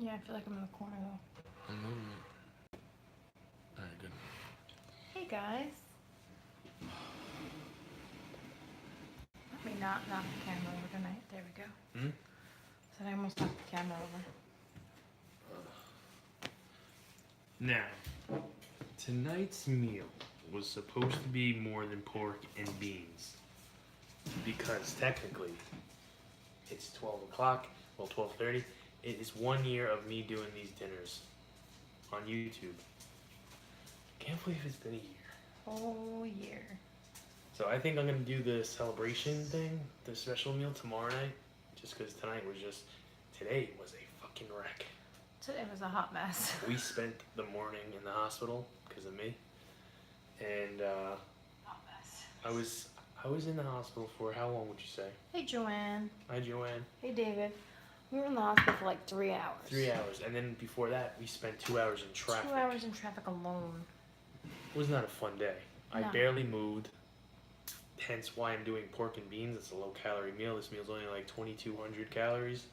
Yeah, I feel like I'm in the corner though. Alright, good. Hey guys. Let me not knock the camera over tonight. There we go. So I almost knocked the camera over. Now, tonight's meal was supposed to be more than pork and beans. Because technically, it's 12 o'clock, well 12:30. It is 1 year of me doing these dinners on YouTube. Can't believe it's been a year. Whole year. So I think I'm gonna do the celebration thing, the special meal tomorrow night, just because today was a fucking wreck. Today was a hot mess. We spent the morning in the hospital because of me, and Hot mess. I was in the hospital for how long would you say? Hey Joanne. Hi Joanne. Hey David. We were in the hospital for like 3 hours. 3 hours, and then before that we spent 2 hours in traffic. 2 hours in traffic alone. It was not a fun day. No. I barely moved. Hence why I'm doing pork and beans. It's a low calorie meal. This meal's only like 2,200 calories.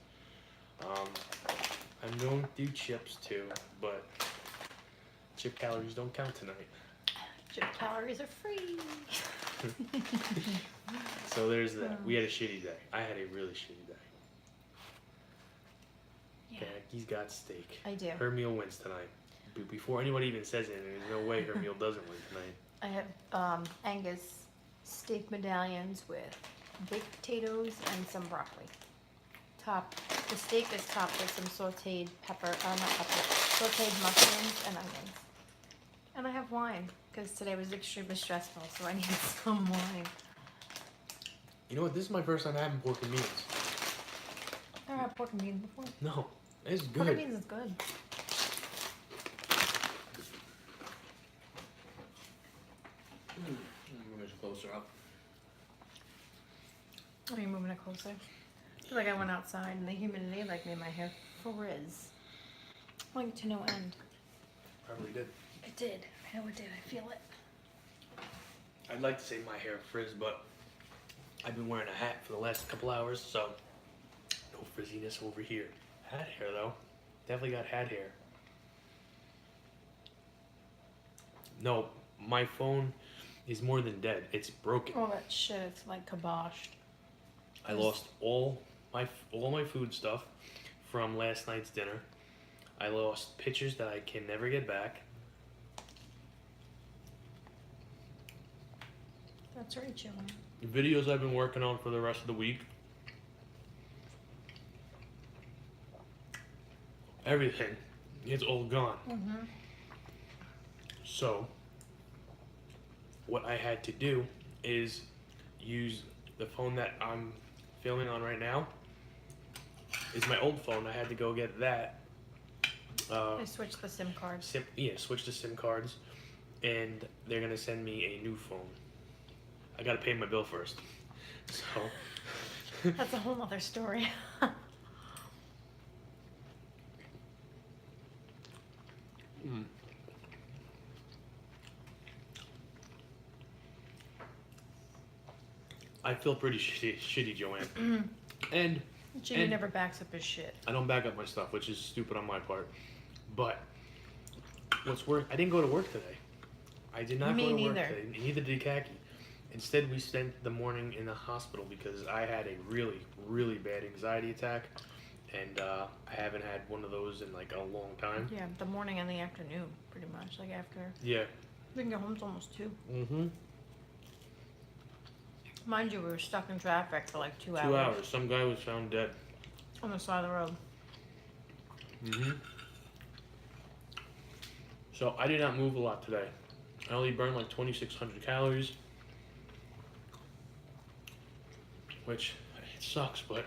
I'm going to do chips too, but chip calories don't count tonight. Chip calories are free. So there's that. We had a shitty day. I had a really shitty day. Yeah. Okay, he's got steak. I do. Her meal wins tonight. Before anybody even says anything, there's no way her meal doesn't win tonight. I have Angus steak medallions with baked potatoes and some broccoli. The steak is topped with some sauteed sauteed mushrooms and onions. And I have wine, because today was extremely stressful, so I needed some wine. You know what? This is my first time having pork and beans. I've never had pork and beans before. No, it's good. Pork and beans is good. Move it closer up. Are you moving it closer? I feel like I went outside and the humidity made my hair frizz. Like to no end. Probably did. It did. I know it did. I feel it. I'd like to say my hair frizz, but I've been wearing a hat for the last couple hours, so no frizziness over here. Hat hair though. Definitely got hat hair. No, my phone is more than dead. It's broken. Oh, that shit. It's like kiboshed. I lost all my food stuff from last night's dinner. I lost pictures that I can never get back. That's right, Joanne. Videos I've been working on for the rest of the week. Everything. It's all gone. Mm-hmm. So, what I had to do is use the phone that I'm filming on right now. It's my old phone. I had to go get that. I switched the SIM cards. Switch the SIM cards, and they're gonna send me a new phone. I gotta pay my bill first. So. That's a whole other story. I feel pretty shitty, Joanne. And Jimmy never backs up his shit. I don't back up my stuff, which is stupid on my part. But what's worse, I didn't go to work today. I did not go to work today. Neither did Kaki. Instead, we spent the morning in the hospital because I had a really, really bad anxiety attack. And I haven't had one of those in like a long time. Yeah, the morning and the afternoon, pretty much. Like after. Yeah. We can get home, it's almost 2. Mm-hmm. Mind you, we were stuck in traffic for like 2 hours. 2 hours. Some guy was found dead. On the side of the road. Mm-hmm. So I did not move a lot today. I only burned like 2,600 calories. Which, it sucks, but...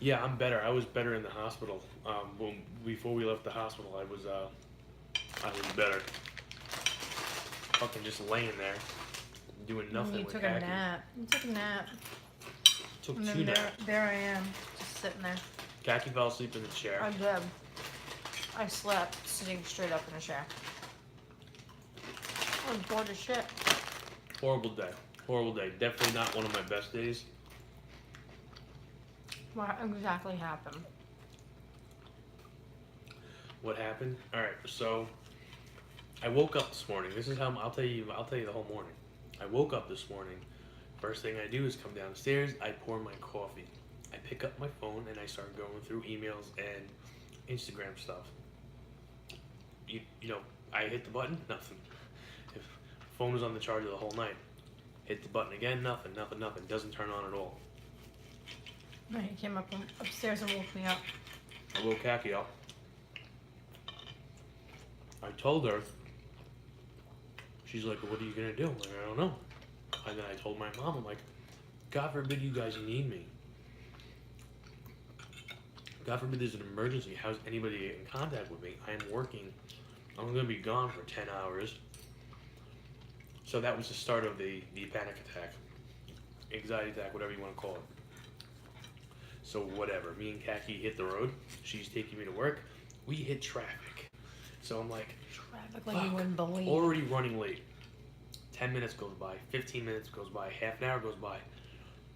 Yeah, I'm better. I was better in the hospital. Before we left the hospital, I was better. Fucking just laying there, doing nothing. You with took Kaki. a nap. You took a nap. Took And 2 then naps. there I am, just sitting there. Kaki fell asleep in the chair. I did. I slept sitting straight up in a chair. I was bored as shit. Horrible day. Horrible day. Definitely not one of my best days. What exactly happened? What happened? All right, so I woke up this morning. This is how I'll tell you the whole morning. I woke up this morning. First thing I do is come downstairs. I pour my coffee. I pick up my phone and I start going through emails and Instagram stuff. You know, I hit the button, nothing. If phone was on the charger the whole night. Hit the button again, nothing. Doesn't turn on at all. He came up upstairs and woke me up. I woke Khaki up. I told her. She's like, "What are you gonna do?" I'm like, "I don't know." And then I told my mom, I'm like, "God forbid you guys need me. God forbid there's an emergency. How's anybody get in contact with me? I am working. I'm gonna be gone for 10 hours." So that was the start of the panic attack, anxiety attack, whatever you want to call it. So whatever. Me and Khaki hit the road. She's taking me to work. We hit traffic. So I'm like, Traffic like you wouldn't believe. already running late. 10 minutes goes by, 15 minutes goes by, half an hour goes by.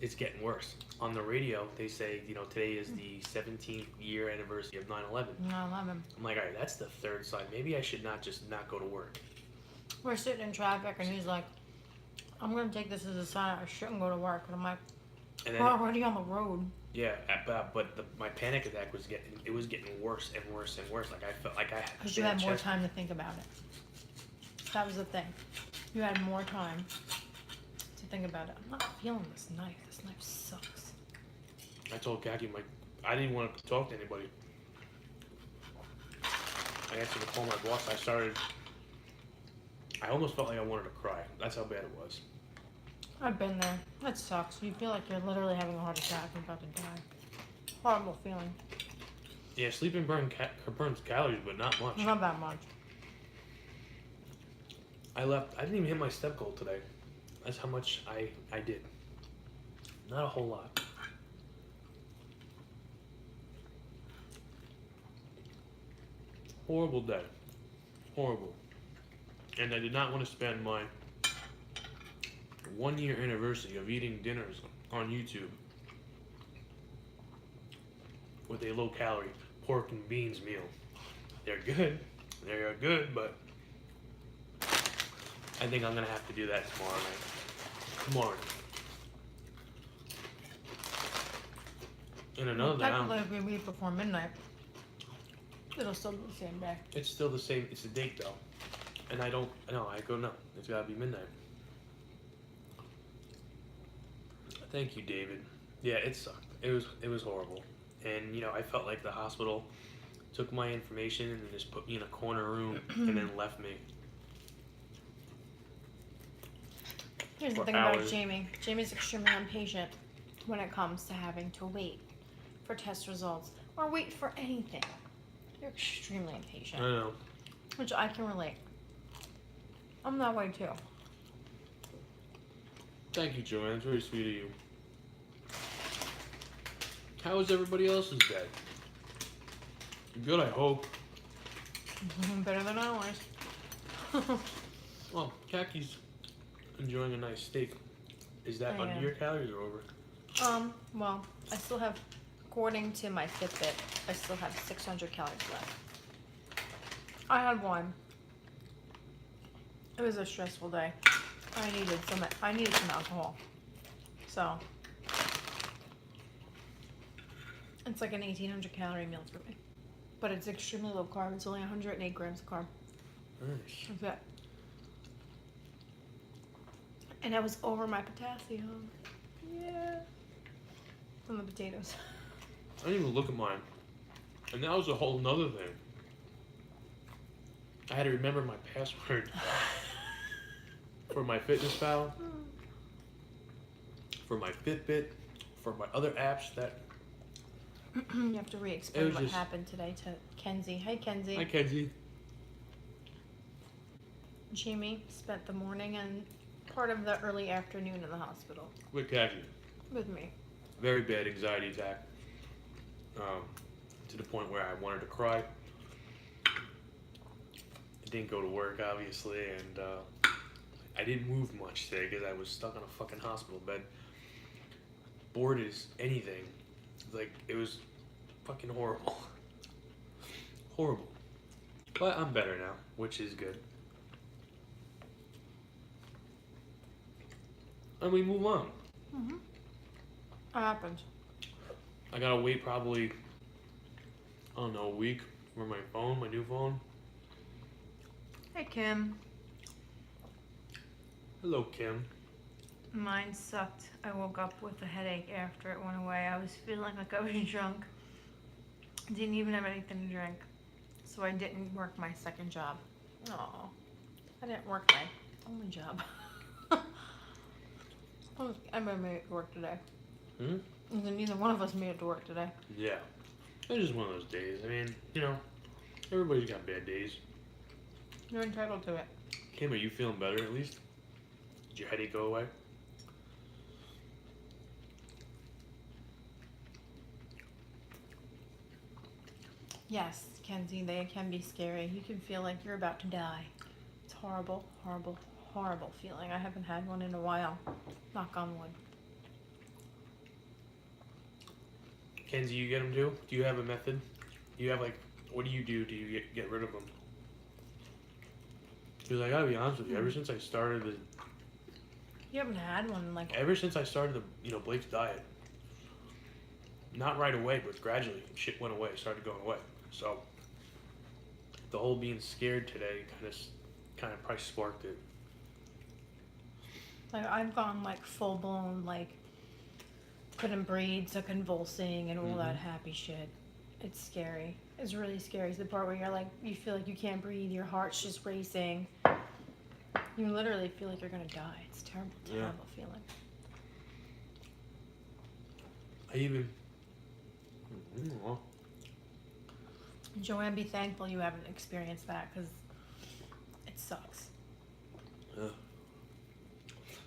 It's getting worse. On the radio, they say, today is the 17th year anniversary of 9/11. 9/11. I'm like, all right, that's the third sign. Maybe I should not go to work. We're sitting in traffic, and he's like, "I'm gonna take this as a sign I shouldn't go to work." And I'm like, And "We're then, already on the road." yeah, but my panic attack was getting worse and worse and worse. Like I felt like I had. Because you had more time to think about it. That was the thing. You had more time to think about it. I'm not feeling this knife. This knife sucks. I told Khaki, I'm like, I didn't want to talk to anybody. I answered to call my boss. I almost felt like I wanted to cry. That's how bad it was. I've been there. That sucks. You feel like you're literally having a heart attack and about to die. Horrible feeling. Yeah, sleeping burns calories, but not much. Not that much. I didn't even hit my step goal today. That's how much I did. Not a whole lot. Horrible day. Horrible. And I did not want to spend my 1-year anniversary of eating dinners on YouTube with a low-calorie pork and beans meal. They're good. They are good, but I think I'm going to have to do that tomorrow night. Tomorrow night. And another thing, Technically, if we leave before midnight, it'll still be the same day. it's still the same. It's a date, though. And I go, no. It's got to be midnight. Thank you, David. Yeah, it sucked. It was horrible. And, I felt like the hospital took my information and just put me in a corner room and then left me. Here's the thing about Jamie. Jamie's extremely impatient when it comes to having to wait for test results or wait for anything. You're extremely impatient. I know. Which I can relate. I'm that way too. Thank you, Joanne. It's very sweet of you. How was everybody else's day? Good, I hope. Better than ours. Well, Kaki's enjoying a nice steak. Is that I under am. your calories or over? Well, I still have, according to my Fitbit, I still have 600 calories left. I had one. It was a stressful day. I needed some alcohol. So it's like an 1,800 calorie meal for me. But it's extremely low carb. It's only 108 grams of carb. Nice. That's it. And I was over my potassium. Yeah. From the potatoes. I didn't even look at mine. And that was a whole nother thing. I had to remember my password for my FitnessPal, for my Fitbit, for my other apps that... You have to re-explain what just... happened today to Kenzie. Hey, Kenzie. Hi, Kenzie. Jamie spent the morning and part of the early afternoon in the hospital. With Khaki. With me. Very bad anxiety attack. To the point where I wanted to cry. I didn't go to work, obviously, and I didn't move much today because I was stuck on a fucking hospital bed. Bored as anything, like, it was fucking horrible. Horrible. But I'm better now, which is good. And we move on. Mm-hmm. What happens? I gotta wait probably, I don't know, a week for my phone, my new phone. Hey, Kim. Hello, Kim. Mine sucked. I woke up with a headache after it went away. I was feeling like I was drunk. Didn't even have anything to drink. So I didn't work my second job. Oh, I didn't work my only job. I made it to work today. Neither one of us made it to work today. Yeah. It was just one of those days. I mean, you know, everybody's got bad days. You're entitled to it. Kim, are you feeling better at least? Did your headache go away? Yes, Kenzie, they can be scary. You can feel like you're about to die. It's horrible, horrible, horrible feeling. I haven't had one in a while. Knock on wood. Kenzie, you get them too? Do you have a method? Do you have like, what do you do to get rid of them? Because I gotta be honest with you, ever since I started the... You haven't had one like... Ever since I started the, Blake's diet, not right away, but gradually, shit went away, started going away. So, the whole being scared today kind of probably sparked it. Like, I've gone like full blown, like, couldn't breathe, so convulsing and all that happy shit. It's scary. It's really scary. It's the part where you're like, you feel like you can't breathe, your heart's just racing. You literally feel like you're gonna die. It's a terrible, terrible feeling. I even... Joanne, be thankful you haven't experienced that, because it sucks.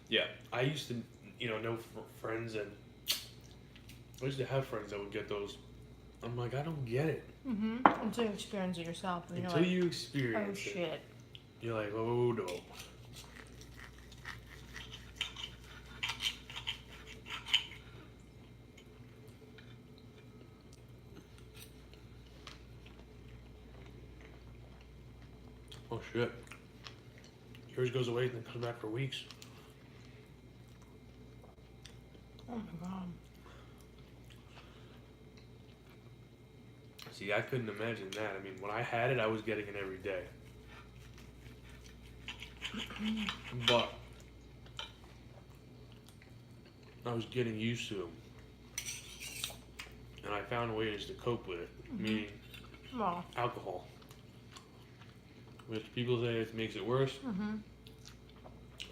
Yeah, I used to, know friends, and I used to have friends that would get those. I'm like, I don't get it. Until you experience it yourself. And Until you experience it. Oh, it. shit. You're like, oh, no. Oh, shit. Yours goes away and then comes back for weeks. Oh, my God. See, I couldn't imagine that. I mean, when I had it, I was getting it every day. But I was getting used to them. And I found ways to cope with it, meaning alcohol. Which people say it makes it worse.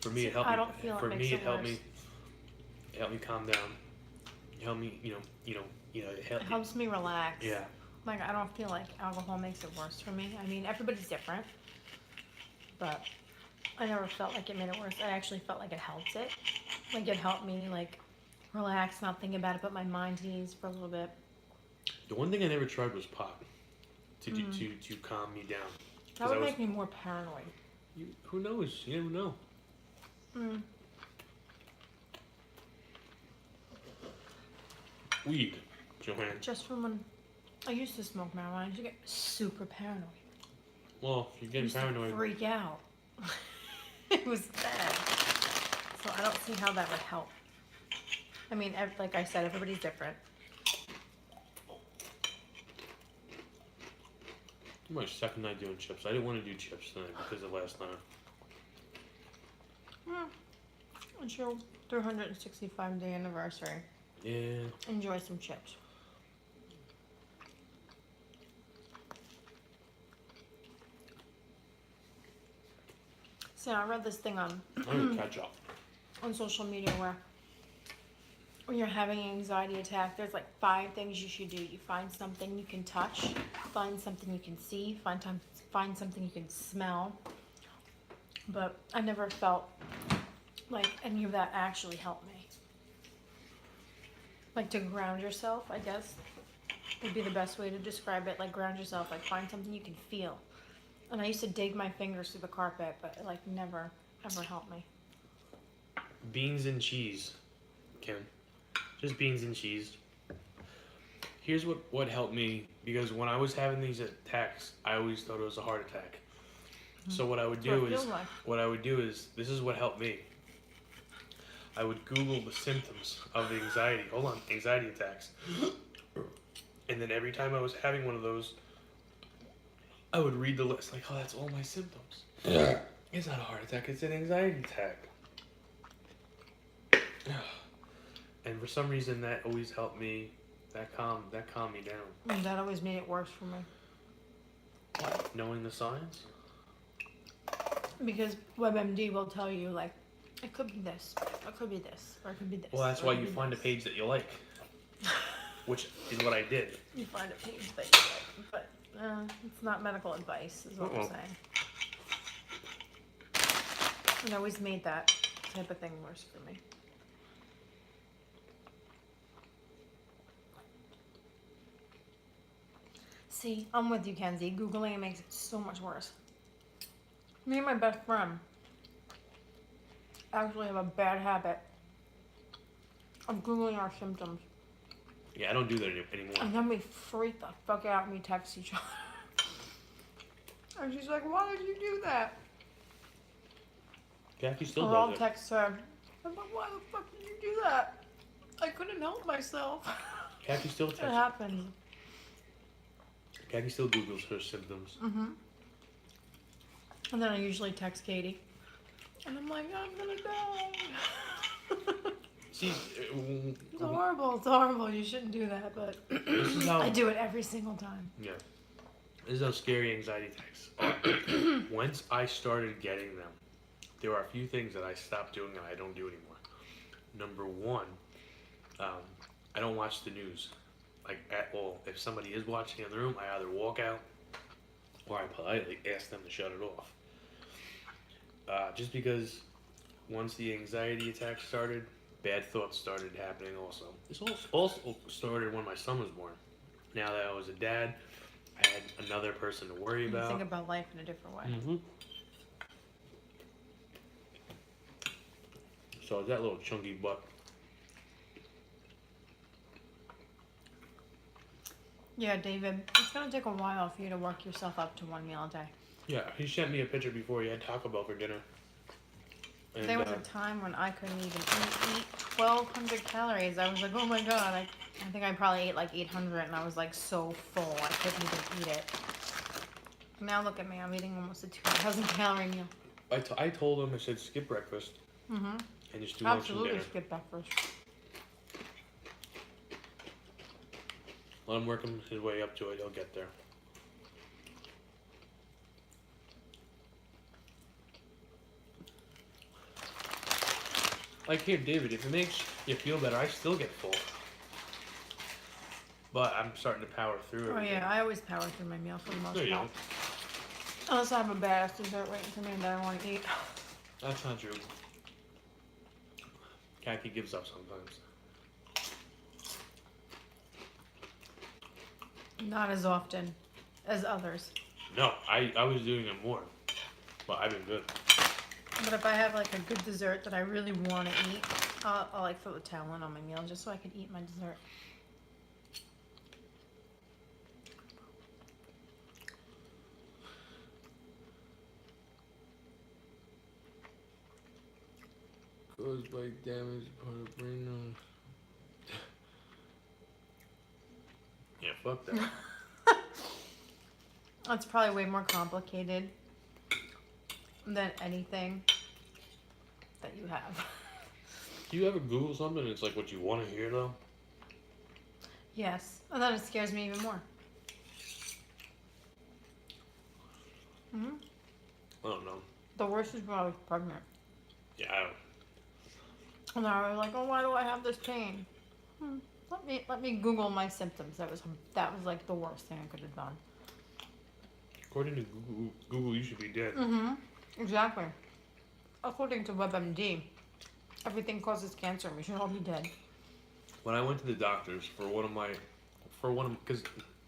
For me, it helped me. I don't feel it makes it worse. It helped me calm down. It helped me, it helps me relax. Yeah. Like, I don't feel like alcohol makes it worse for me. I mean, everybody's different, but I never felt like it made it worse. I actually felt like it helped it. Like, it helped me, like, relax, not think about it, put my mind at ease for a little bit. The one thing I never tried was pot to calm me down. That would make me more paranoid. Who knows? You never know. Weed, Joanne. Just from when I used to smoke marijuana, I used to get super paranoid. Well, if you're getting paranoid. To freak out. It was bad. So I don't see how that would help. I mean, like I said, everybody's different. My second night doing chips. I didn't want to do chips tonight because of last night. It's your 365-day anniversary. Yeah. Enjoy some chips. So I read this thing on Ketchup. on social media where when you're having an anxiety attack, there's like 5 things you should do. You find something you can touch, find something you can see, find something you can smell. But I never felt like any of that actually helped me. Like, to ground yourself, I guess, would be the best way to describe it. Like, ground yourself, like, find something you can feel. And I used to dig my fingers through the carpet, but it, like, never, ever helped me. Beans and cheese, Kim. Just beans and cheese. Here's what helped me, because when I was having these attacks, I always thought it was a heart attack. So what I would do is, this is what helped me. I would Google the symptoms of the anxiety attacks. And then every time I was having one of those, I would read the list, like, oh, that's all my symptoms. It's not a heart attack, it's an anxiety attack. And for some reason, that always helped me. That calmed me down. And that always made it worse for me. What? Knowing the signs? Because WebMD will tell you, like, it could be this, it could be this, or it could be this. Well, that's why you find a page that you like. Which is what I did. You find a page that you like, but it's not medical advice, is what I'm saying. It always made that type of thing worse for me. See, I'm with you, Kenzie. Googling it makes it so much worse. Me and my best friend actually have a bad habit of Googling our symptoms. Yeah, I don't do that anymore. And then we freak the fuck out and we text each other. And she's like, why did you do that? Kathy still Or I'll does it. text her. I'm like, why the fuck did you do that? I couldn't help myself. Kathy still It texts. happens. Kathy still Googles her symptoms. Mm-hmm. And then I usually text Katie. And I'm like, I'm gonna die. See, It's horrible. It's horrible. You shouldn't do that, but this is how I do it every single time. Yeah, this is how scary anxiety attacks are. Once I started getting them, there are a few things that I stopped doing and I don't do anymore. Number one, I don't watch the news, like, at all. If somebody is watching in the room, I either walk out or I politely ask them to shut it off. Just because once the anxiety attack started, bad thoughts started happening also. This also started when my son was born. Now that I was a dad, I had another person to worry You about. think about life in a different way. Mm-hmm. So that little chunky butt. Yeah, David, it's gonna take a while for you to work yourself up to one meal a day. Yeah, he sent me a picture before he had Taco Bell for dinner. And, There was a time when I couldn't even eat 1,200 calories. I was like, oh my god, I think I probably ate like 800 and I was like so full I couldn't even eat it. Now look at me, I'm eating almost a 2,000 calorie meal. I told him, I said, skip breakfast Mm-hmm. and just do lunch and Absolutely dinner. skip breakfast. Let him work his way up to it, he'll get there. Like here, David, if it makes you feel better, I still get full. But I'm starting to power through Oh everything. yeah, I always power through my meal for the most No, you part. don't. Unless I have a badass dessert waiting for me that I want to eat. That's not true. Kathy gives up sometimes. Not as often as others. No, I was doing it more. But I've been good. But if I have like a good dessert that I really want to eat, I'll like throw the towel in on my meal just so I can eat my dessert. Caused by damage part of brain. Yeah, fuck that. It's probably way more complicated than anything that you have. Do you ever Google something and it's like what you want to hear though? Yes, and then it scares me even more. Hmm. I don't know. The worst is when I was pregnant. Yeah, I don't. And I was like, oh, why do I have this pain? Let me Google my symptoms. That was like the worst thing I could have done. According to Google, you should be dead. Mm-hmm. Exactly. According to WebMD, everything causes cancer. We should all be dead. When I went to the doctors because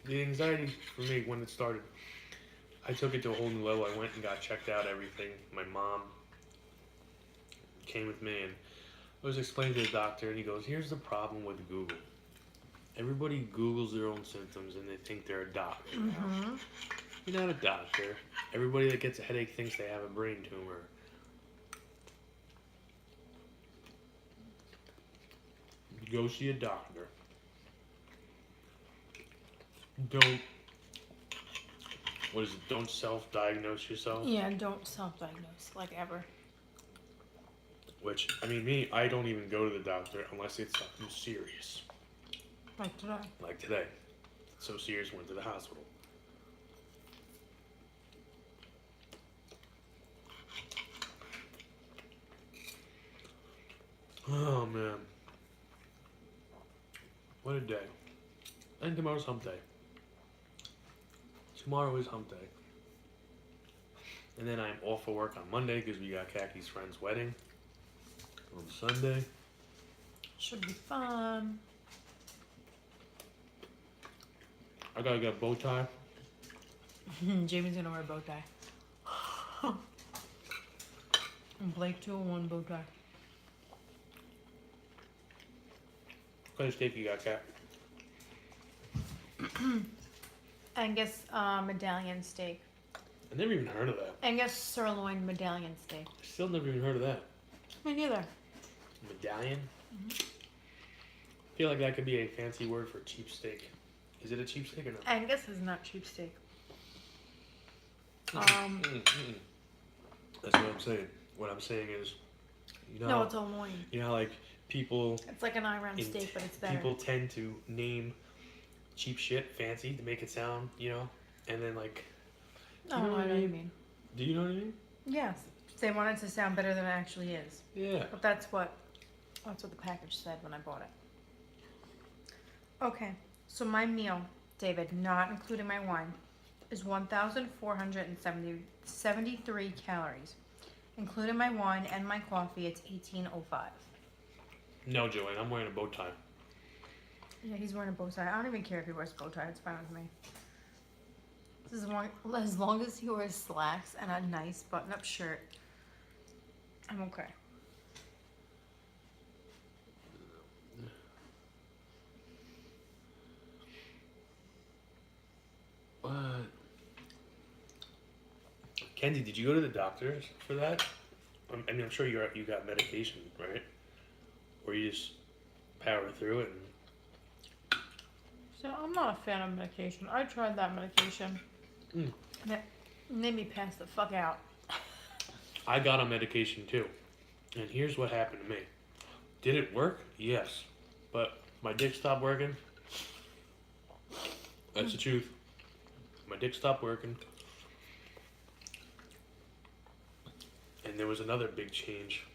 the anxiety for me when it started, I took it to a whole new level. I went and got checked out, everything. My mom came with me and I was explaining to the doctor and he goes, here's the problem with Google. Everybody Googles their own symptoms and they think they're a doctor. Mm-hmm. You're not a doctor. Everybody that gets a headache thinks they have a brain tumor. Go see a doctor. Don't. What is it? Don't self-diagnose yourself. Yeah, don't self-diagnose, like ever. Which, I mean, me, I don't even go to the doctor unless it's something serious. Like today. Like today. So serious, went to the hospital. Oh, man. What a day. And tomorrow's hump day. Tomorrow is hump day. And then I'm off for work on Monday because we got Kaki's friend's wedding on Sunday. Should be fun. I gotta get a bow tie. Jamie's gonna wear a bow tie. And Blake too, one bow tie. What kind of steak you got, Kat? Angus medallion steak. I never even heard of that. Angus sirloin medallion steak. I still never even heard of that. Me neither. Medallion? I feel like that could be a fancy word for cheap steak. Is it a cheap steak or no? Angus is not cheap steak. That's what I'm saying. What I'm saying is, you know, No, it's a loin. you know, how, like people, It's like an eye-round steak, but it's better. people tend to name cheap shit fancy to make it sound, you know, and then like. Oh, you know I know what you mean. Do you know what I mean? Yes. They want it to sound better than it actually is. Yeah. But that's what the package said when I bought it. Okay, so my meal, David, not including my wine, is 1,473 calories. Including my wine and my coffee, it's 1,805. No, Joanne, I'm wearing a bow tie. Yeah, he's wearing a bow tie. I don't even care if he wears a bow tie. It's fine with me. This is as long as he wears slacks and a nice button-up shirt, I'm okay. What? Kenzie, did you go to the doctors for that? I mean, I'm sure you got medication, right? Or you just power through it. So I'm not a fan of medication. I tried that medication. And it made me pass the fuck out. I got on medication too. And here's what happened to me. Did it work? Yes. But my dick stopped working. That's the truth. My dick stopped working. And there was another big change.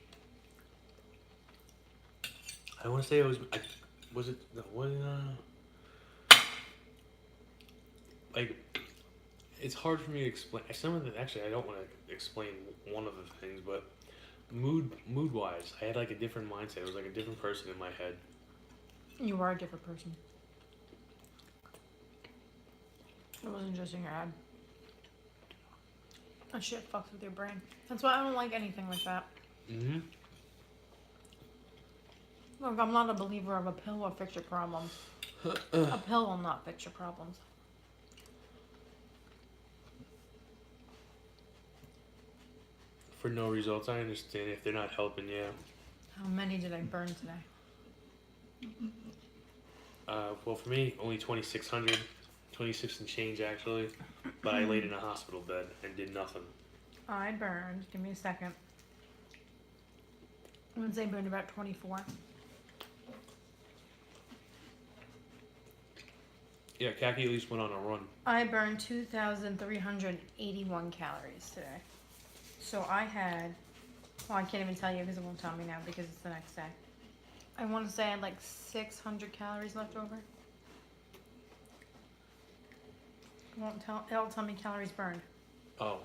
I want to say it was... like, it's hard for me to explain. Actually, I don't want to explain one of the things, but mood-wise, I had like a different mindset. It was like a different person in my head. You are a different person. It wasn't just in your head. That shit fucks with your brain. That's why I don't like anything like that. Mm-hmm. Look, I'm not a believer of a pill will fix your problems. A pill will not fix your problems. For no results, I understand if they're not helping you. How many did I burn today? Well, for me, only 2,600, 26 and change actually. But I laid in a hospital bed and did nothing. I burned, give me a second. I would say I burned about 24. Yeah, Kaki at least went on a run. I burned 2,381 calories today. So I had, well, I can't even tell you because it won't tell me now because it's the next day. I want to say I had like 600 calories left over. It'll tell me calories burned. Oh.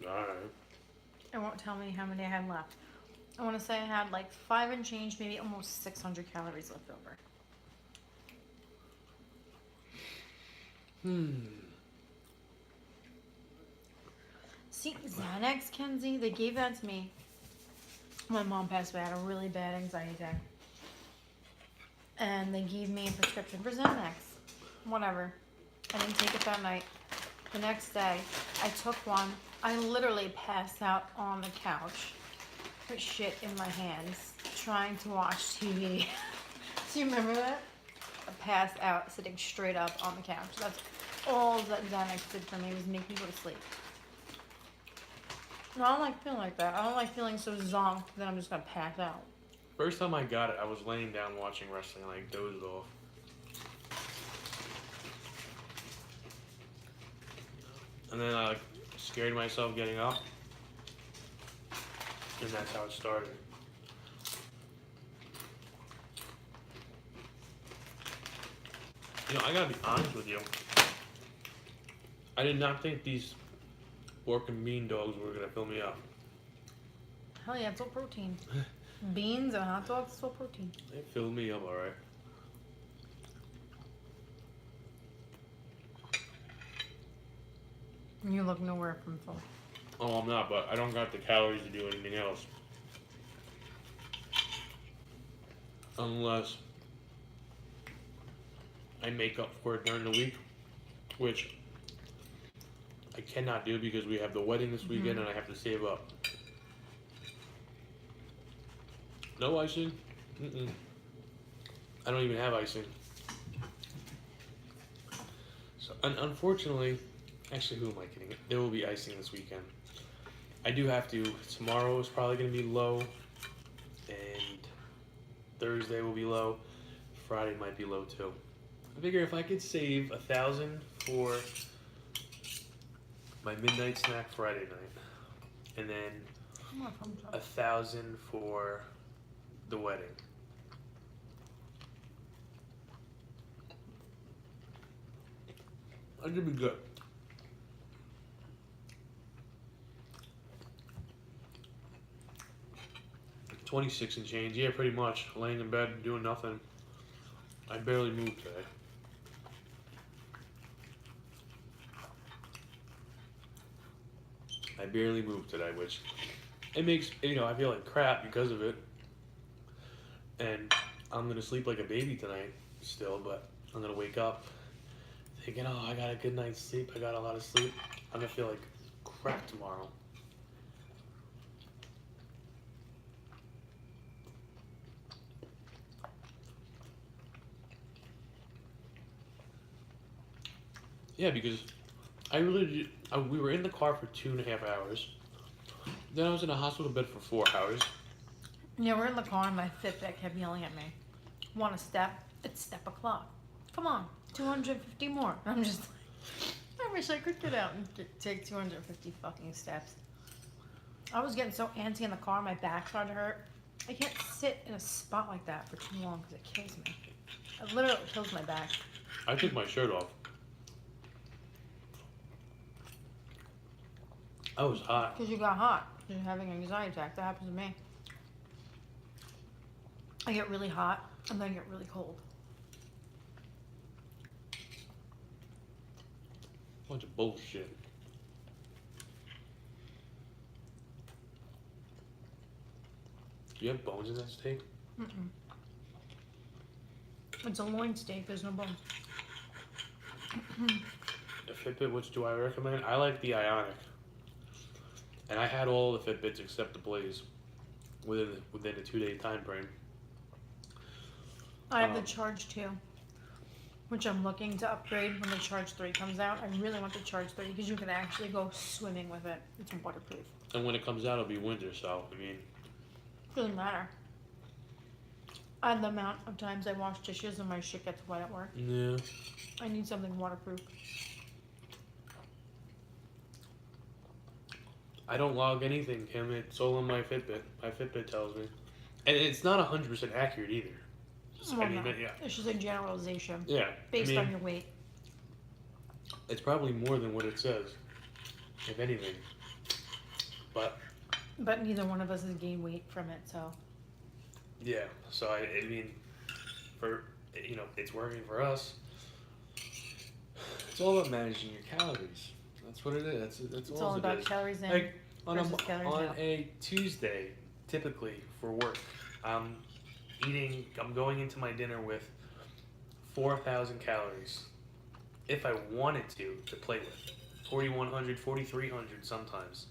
Alright. It won't tell me how many I had left. I want to say I had like 5 and change, maybe almost 600 calories left over. See, Xanax, Kenzie, they gave that to me. My mom passed away. I had a really bad anxiety attack. and they gave me a prescription for Xanax. Whatever. I didn't take it that night. The next day, I took one. I literally passed out on the couch with shit in my hands, trying to watch TV. Do you remember that? I passed out sitting straight up on the couch. That's all that Xanax did for me, was make me go to sleep. No, I don't like feeling like that. I don't like feeling so zonked that I'm just gonna pass out. First time I got it, I was laying down watching wrestling, and I dozed off. And then I scared myself getting up, and that's how it started. You know, I gotta be honest with you. I did not think these pork and bean dogs were gonna fill me up. Hell yeah, it's all protein. Beans and hot dogs, it's all protein. They filled me up, alright. You look nowhere from full. Oh, I'm not, but I don't got the calories to do anything else. Unless I make up for it during the week, which I cannot do because we have the wedding this weekend and I have to save up. No icing? Mm-mm. I don't even have icing. So, unfortunately, actually, who am I kidding? There will be icing this weekend. I do have to. Tomorrow is probably going to be low, and Thursday will be low. Friday might be low too. I figure if I could save $1,000 for my midnight snack Friday night, and then $1,000 for the wedding. That could be good. $26 and change, yeah, pretty much. Laying in bed, doing nothing. I barely moved today. I barely moved today, which it makes, you know, I feel like crap because of it. And I'm gonna sleep like a baby tonight still, but I'm gonna wake up thinking, oh, I got a good night's sleep, I got a lot of sleep. I'm gonna feel like crap tomorrow. Yeah, because I really did, we were in the car for 2.5 hours. Then I was in a hospital bed for 4 hours. Yeah, we're in the car and my Fitbit kept yelling at me. Want a step? It's step o'clock. Come on, 250 more. I'm just like, I wish I could get out and take 250 fucking steps. I was getting so antsy in the car, my back started to hurt. I can't sit in a spot like that for too long because it kills me. It literally kills my back. I took my shirt off. I was hot. Because you got hot. You're having an anxiety attack. That happens to me. I get really hot and then I get really cold. Bunch of bullshit. Do you have bones in that steak? Mm-mm. It's a loin steak. There's no bones. The Fitbit, which do I recommend? I like the Ionic. And I had all the Fitbits except the Blaze within a 2-day time frame. I have the Charge 2, which I'm looking to upgrade when the Charge 3 comes out. I really want the Charge 3 because you can actually go swimming with it. It's waterproof. And when it comes out, it'll be winter, so, I mean... Doesn't matter. The amount of times I wash dishes and my shit gets wet at work. Yeah. I need something waterproof. I don't log anything, Kim. It's all in my Fitbit. My Fitbit tells me. And it's not 100% accurate either. Well, no. Yeah. It's just a generalization. Yeah. Based on your weight. It's probably more than what it says, if anything. But neither one of us has gained weight from it, so. Yeah. So I mean, for it's working for us. It's all about managing your calories. That's what it is. That's it's all about calories in like, versus calories out. On a Tuesday, typically for work, I'm I'm going into my dinner with 4,000 calories. If I wanted to play with. 4,100, 4,300 sometimes.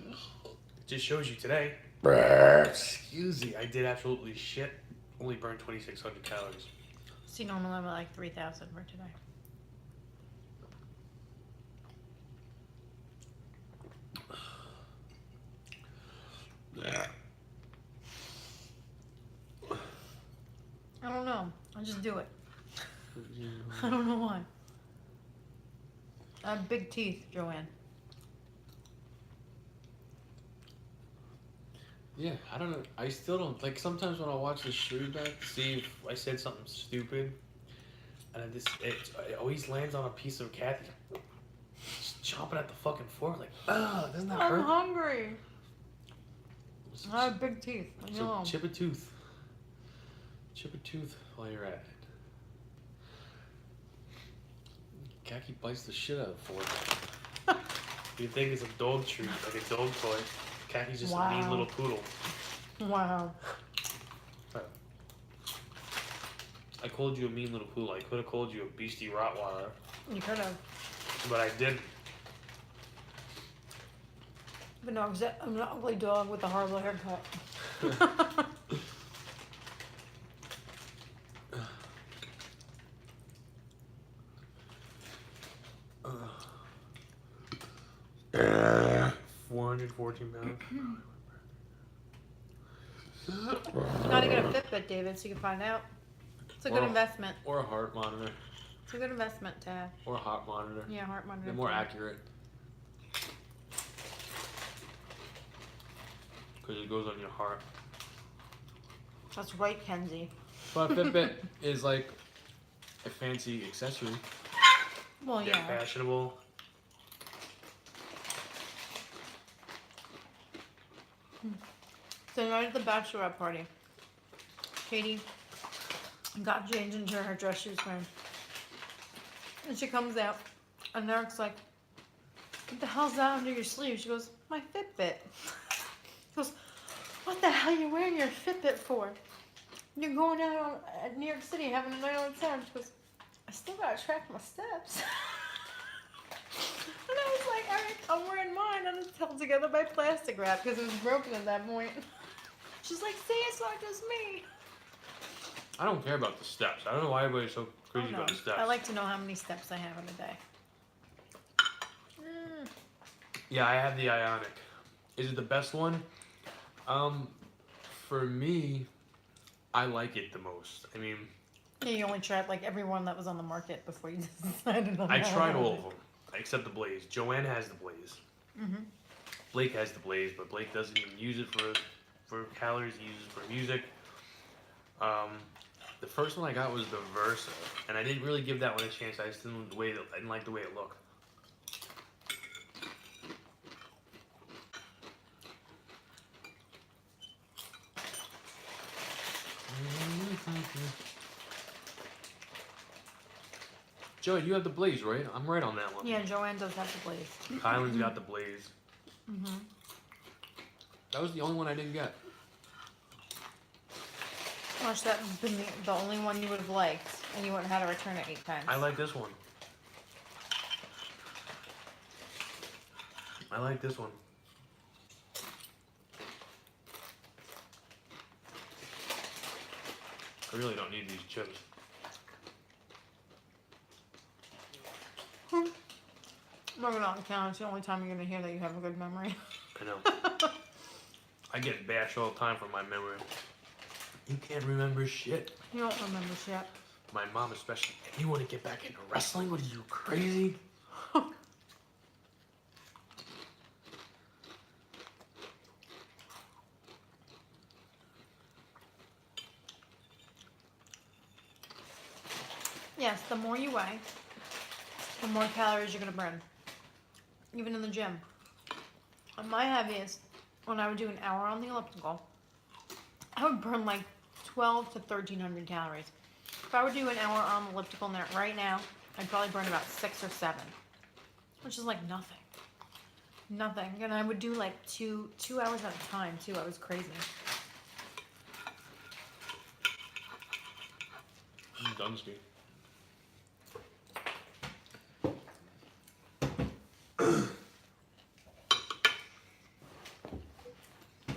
It just shows you today. Excuse me, I did absolutely shit. Only burned 2,600 calories. See, normally I'm at like 3,000 for today. I don't know. I just do it. I don't know why. I have big teeth, Joanne. Yeah, I don't know. I still don't like. Sometimes when I watch the stream back, see if I said something stupid, and it always lands on a piece of Kathy. Just chomping at the fucking floor, like, doesn't that hurt? I'm hungry. I have big teeth. So chip a tooth. Chip a tooth while you're at it. Khaki bites the shit out of fork. You think it's a dog treat, like a dog toy. Khaki's just a mean little poodle. Wow. I called you a mean little poodle. I could have called you a beastie Rottweiler. You could have. But I didn't. But no, I'm an ugly dog with a horrible haircut. Uh, 414 pounds. Gotta get a Fitbit, David, so you can find out. It's a good investment. Or a heart monitor. It's a good investment to have. Or a heart monitor. Yeah, heart monitor. They're more accurate. Because it goes on your heart. That's right, Kenzie. But Fitbit is like a fancy accessory. Well, They're yeah. fashionable. So right at the bachelorette party, Katie got changed into her dress she was wearing. And she comes out, and Eric's like, what the hell's that under your sleeve? She goes, my Fitbit. He goes, what the hell are you wearing your Fitbit for? You're going out at New York City having a night on town. She goes, I still gotta track my steps. And I was like, Eric, I'm wearing mine, and it's held together by plastic wrap because it was broken at that point. She's like, see, it's not just me. I don't care about the steps. I don't know why everybody's so crazy about the steps. I like to know how many steps I have in a day. Yeah, I have the Ionic. Is it the best one? For me, I like it the most. I mean... Yeah, you only tried like every one that was on the market before you decided on I tried all of them, except the Blaze. Joanne has the Blaze. Mm-hmm. Blake has the Blaze, but Blake doesn't even use it for calories. He uses it for music. The first one I got was the Versa, and I didn't really give that one a chance. I just didn't like the way it looked. Joey, you have the Blaze, right? I'm right on that one. Yeah, Joanne does have the Blaze. Kylan's got the Blaze. Mm-hmm. That was the only one I didn't get. Gosh, that would have been the only one you would have liked, and you wouldn't have had to return it 8 times. I like this one. I like this one. I really don't need these chips. Maybe not count. It's the only time you're gonna hear that you have a good memory. I know. I get bashed all the time for my memory. You can't remember shit. You don't remember shit. My mom especially. You want to get back into wrestling? What are you, crazy? Yes, the more you weigh, the more calories you're gonna burn. Even in the gym. On my heaviest, when I would do an hour on the elliptical, I would burn like 12 to 1,300 calories. If I would do an hour on the elliptical right now, I'd probably burn about 6 or 7, which is like nothing. Nothing. And I would do like two hours at a time too. I was crazy. Dunsky.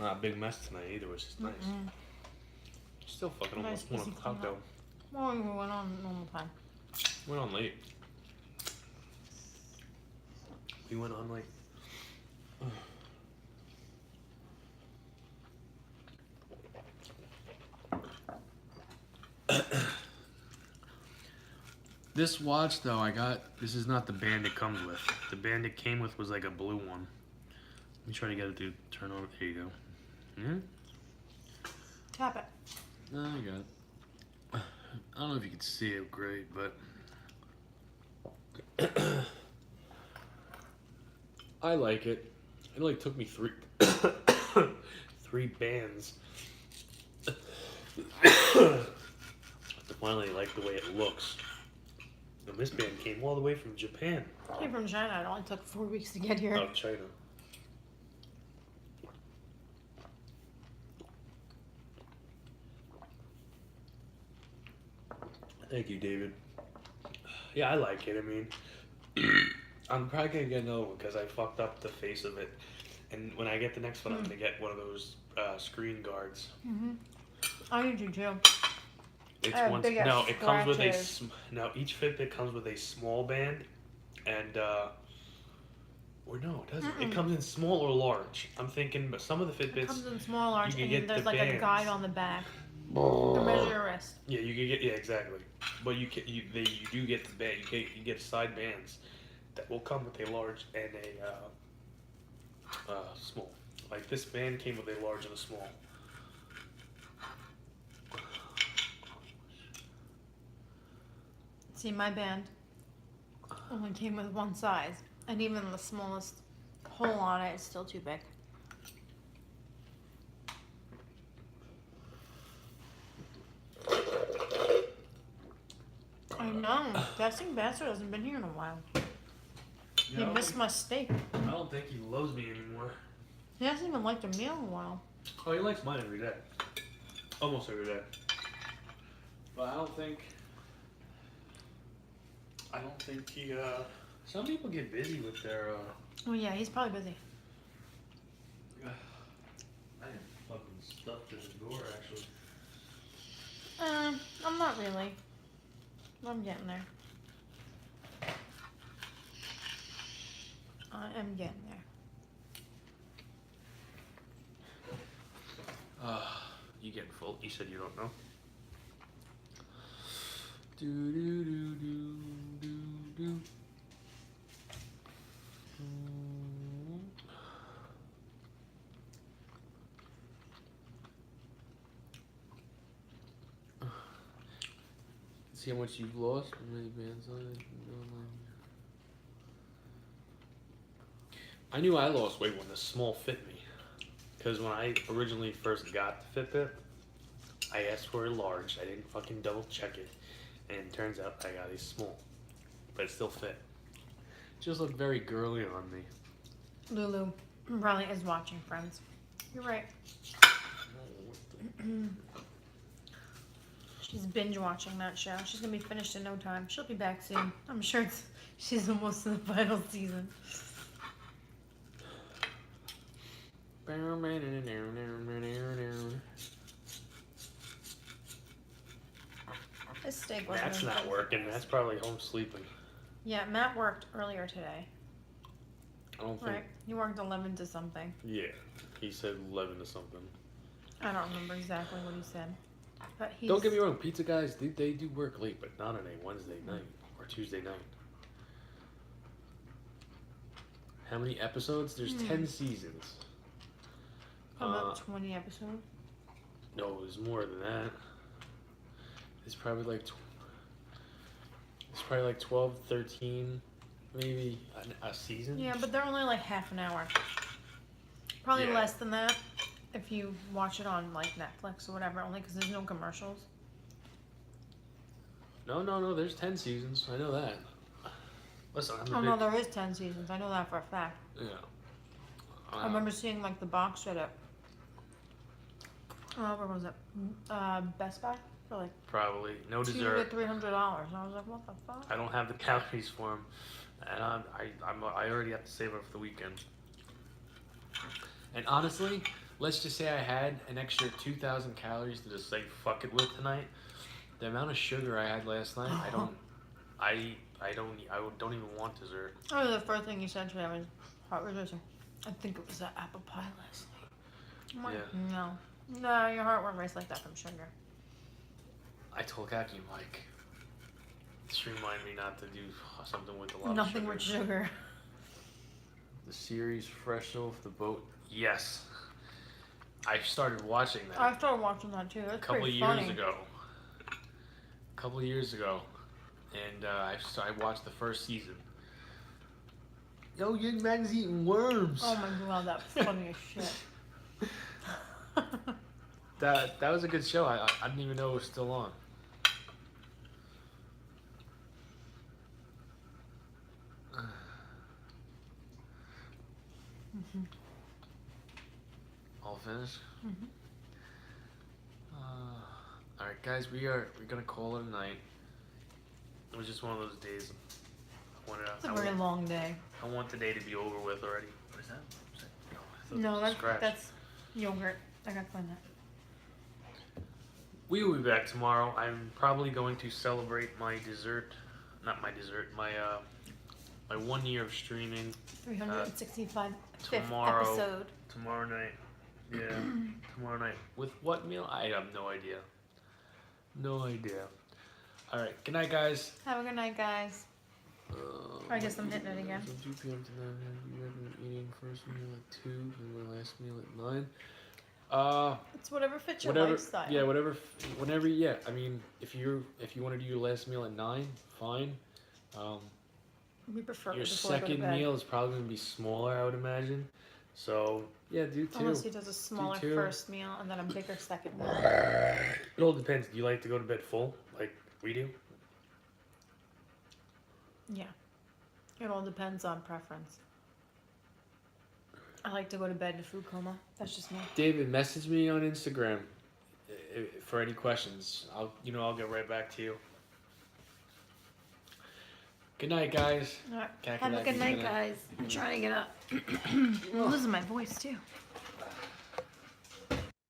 Not a big mess tonight either, which is nice. Still fucking Nice, almost 1 easy o'clock cleanup. though. Well, we went on normal time. Went on late. We went on late. This watch though, this is not the band it comes with. The band it came with was like a blue one. Let me try to get it to turn on. There you go. Yeah? Tap it. No, I got it. I don't know if you can see it great, but I like it. It only took me three bands to finally like the way it looks. And this band came all the way from Japan. Came from China. It only took 4 weeks to get here. Oh, China. Thank you, David. Yeah, I like it. I mean, I'm probably gonna get another one because I fucked up the face of it. And when I get the next one, I'm gonna get one of those screen guards. I need you too. It's one. No, it comes with no. Each Fitbit comes with a small band, and or no, it doesn't. It comes in small or large. I'm thinking, but some of the Fitbits. It comes in small, large, you and can get there's the like a bands. guide on the back to measure your wrist. Yeah, you can get exactly. But you do get the band. You get side bands that will come with a large and a small. Like this band came with a large and a small. See, my band only came with one size, and even the smallest hole on it is still too big. I know. Guessing Bastard hasn't been here in a while. He missed my steak. I don't think he loves me anymore. He hasn't even liked a meal in a while. Oh, he likes mine every day. Almost every day. But I don't think he, some people get busy with their, Oh yeah, he's probably busy. I am fucking stuffed to the door, actually. I'm not really. I'm getting there. I am getting there. You getting full? You said you don't know? Do do do do do do. See how much you've lost? How many bands on it? I knew I lost weight when the small fit me. Because when I originally first got the Fitbit, I asked for a large. I didn't fucking double check it. And it turns out I got a small. But it still fit. Just looked very girly on me. Lulu probably is watching Friends. You're right. She's binge watching that show. She's gonna be finished in no time. She'll be back soon. I'm sure she's almost in the final season. This steak wasn't. That's not working. That's probably home sleeping. Yeah, Matt worked earlier today. I don't think. Right. He worked 11 to something. Yeah, he said 11 to something. I don't remember exactly what he said. But he's... Don't get me wrong, pizza guys, they do work late, but not on a Wednesday night or Tuesday night. How many episodes? There's 10 seasons. About 20 episodes? No, there's more than that. It's probably like 12, 13, maybe a season. Yeah, but they're only like half an hour. Probably Yeah. less than that if you watch it on like Netflix or whatever, only because there's no commercials. No, there's 10 seasons. I know that. Listen, No, there is 10 seasons. I know that for a fact. Yeah. I remember seeing like the box set at, where was it? Best Buy? for like Probably no $200 to dessert. $300. And I was like, what the fuck? I don't have the calories for them, and I already have to save it for the weekend. And honestly, let's just say I had an extra 2,000 calories to just say fuck it with tonight. The amount of sugar I had last night, I don't even want dessert. Oh, the first thing you said to me was heart reducer. I think it was that apple pie last night. I'm like, Yeah. no, your heart won't race like that from sugar. I told Kaki, like, just remind me not to do something with a lot Nothing of with sugar. The series Fresh Off the Boat. Yes. I started watching that. I started watching that too. That's a couple of pretty years funny. ago. And I watched the first season. Yo, young man's eating worms. Oh my god, that's funny as shit. That was a good show. I didn't even know it was still on. All finished. All right, guys, we're gonna call it a night. It was just one of those days. It's a very long day. I want the day to be over with already. What is that? No, that's scratch. that's yogurt. I gotta find that. We will be back tomorrow. I'm probably going to celebrate my dessert. Not my dessert. My 1 year of streaming. 365th tomorrow. episode. Tomorrow night. Yeah, tomorrow night. With what meal? I have no idea. No idea. All right. Good night, guys. Have a good night, guys. I guess I'm hitting it again. From 2 p.m. to 9 p.m. Eating first meal at 2 and my last meal at 9. It's whatever fits your Whatever. lifestyle. Yeah, whatever. Whenever. Yeah. I mean, if you want to do your last meal at 9, fine. We prefer Your before we go to second bed. meal is probably gonna be smaller, I would imagine. So yeah, do 2. Unless he does a smaller 2. first meal and then a bigger second meal. It all depends. Do you like to go to bed full, like we do? Yeah. It all depends on preference. I like to go to bed in a food coma. That's just me. David, message me on Instagram for any questions. I'll get right back to you. Good night, guys. All right. Have a good night, guys. I'm trying to get up. I'm losing my voice too.